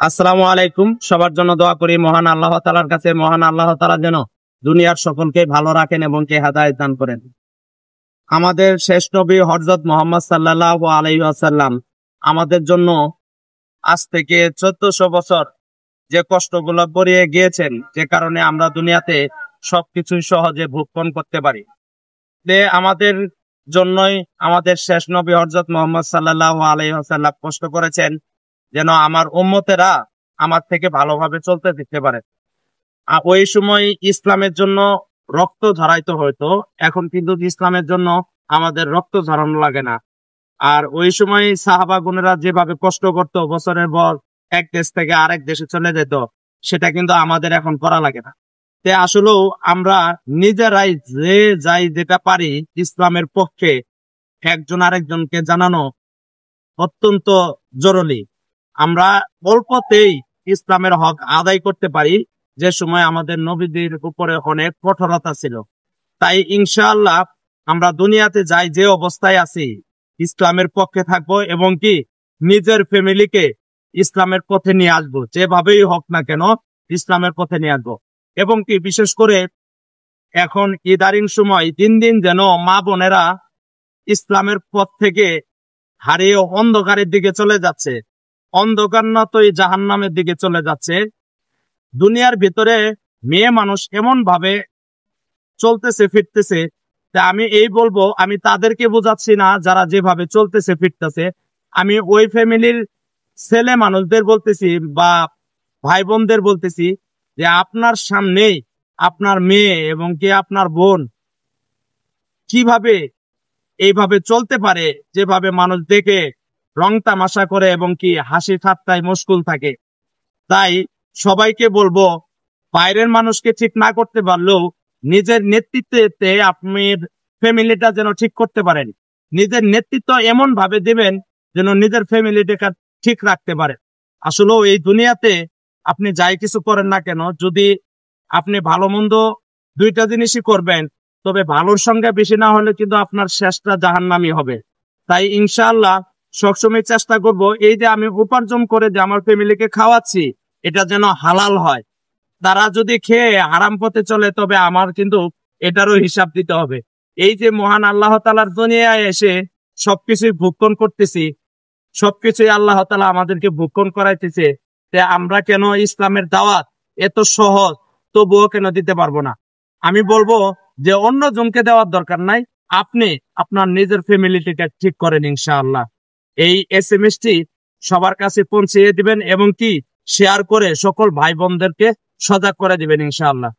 আসসালামু আলাইকুম। সবার জন্য দোয়া করি মহান আল্লাহ তাআলার কাছে, মহান আল্লাহ তাআলা যেন দুনিয়ার সকলকে ভালো রাখেন এবং কে হেদায়েত দান করেন। আমাদের শেষ নবী হযরত মুহাম্মদ সাল্লাল্লাহু আলাইহি ওয়াসাল্লাম আমাদের জন্য আজ থেকে 1400 বছর যে কষ্টগুলো করিয়ে গিয়েছেন, যে কারণে আমরা দুনিয়াতে সবকিছুই সহজে ভক্ষণ করতে পারি। আমাদের জন্যই আমাদের শেষ নবী হযরত মুহাম্মদ সাল্লাল্লাহু আলাইহি ওয়াসাল্লাম কষ্ট করেছেন যেন আমার উম্মতেরা আমার থেকে ভালোভাবে চলতে শিখতে পারে। ওই সময় ইসলামের জন্য রক্ত ঝরাইতে হইতো, এখন কিন্তু ইসলামের জন্য আমাদের রক্ত ঝরানো লাগে না। আর ওই সময় সাহাবা গুনেরা যেভাবে কষ্ট করত, বছরের পর এক দেশ থেকে আরেক দেশে চলে যেত, সেটা কিন্তু আমাদের এখন করা লাগে না। আসলেও আমরা নিজেরাই যে যাই যেটা পারি ইসলামের পক্ষে একজন আরেকজনকে জানানো অত্যন্ত জরুরি। আমরা অল্পতেই ইসলামের হক আদায় করতে পারি, যে সময় আমাদের নবীদের উপরে অনেক কঠোরতা ছিল। তাই ইনশাআল্লাহ আমরা দুনিয়াতে যাই যে অবস্থায় আছি ইসলামের পক্ষে থাকবো এবং কি নিজের ফ্যামিলিকে ইসলামের পথে নিয়ে আসবো, যেভাবেই হোক না কেন ইসলামের পথে নিয়ে আসবো। এবং কি বিশেষ করে এখন ইদারিং সময় দিন দিন যেন মা বোনেরা ইসলামের পথ থেকে হারিয়ে অন্ধকারের দিকে চলে যাচ্ছে, অন্ধকার না তো জাহান্নামের দিকে চলে যাচ্ছে। দুনিয়ার ভিতরে মেয়ে মানুষ এমন ভাবে চলতেছে ফিরতেছে, আমি এই বলবো, আমি তাদেরকে বোঝাচ্ছি না যারা যেভাবে চলতেছে ফিরতেছে, আমি ওই ফ্যামিলির ছেলে মানুষদের বলতেছি বা ভাই বোনদের বলতেছি যে আপনার সামনেই আপনার মেয়ে এবং কি আপনার বোন কিভাবে এইভাবে চলতে পারে, যেভাবে মানুষ দেখে রং তামাশা করে এবং কি হাসি ঠাট্টায় মশগুল থাকে। তাই সবাইকে বলবো, বাইরের মানুষকে ঠিক না করতে পারলেও নিজের নেতৃত্বে আপনি ফ্যামিলিটা যেন ঠিক করতে পারেন। নিজের নেতৃত্ব এমন ভাবে দিবেন যেন নিজের ফ্যামিলিটাকে ঠিক রাখতে পারে। আসলে এই দুনিয়াতে আপনি যাই কিছু করেন না কেন, যদি আপনি ভালো মন্দ দুইটা জিনিসই করবেন, তবে ভালোর সংখ্যা বেশি না হলে কিন্তু আপনার শেষটা জাহান্নামই হবে। তাই ইনশাআল্লাহ সবসময় চেষ্টা করব, এই যে আমি উপার্জন করে যে আমার ফ্যামিলিকে খাওয়াচ্ছি, এটা যেন হালাল হয়। তারা যদি খেয়ে হারাম পথে চলে, তবে আমার কিন্তু এটারও হিসাব দিতে হবে। এই যে মহান আল্লাহ তাআলার দুনিয়ায় এসে সবকিছুই ভক্ষণ করতেছি, সবকিছুই আল্লাহ তাআলা আমাদেরকে ভক্ষণ করাইতেছে, আমরা কেন ইসলামের দাওয়াত এত সহজ তবুও কেন দিতে পারবো না? আমি বলবো যে অন্য জনকে দেওয়ার দরকার নাই, আপনি আপনার নিজের ফ্যামিলিটিকে ঠিক করেন ইনশাআল্লাহ। এই SMS টি সবার কাছে পৌঁছে দিবেন এবং কি শেয়ার করে সকল ভাই বোনদেরকে সজাগ করে দিবেন ইনশাআল্লাহ।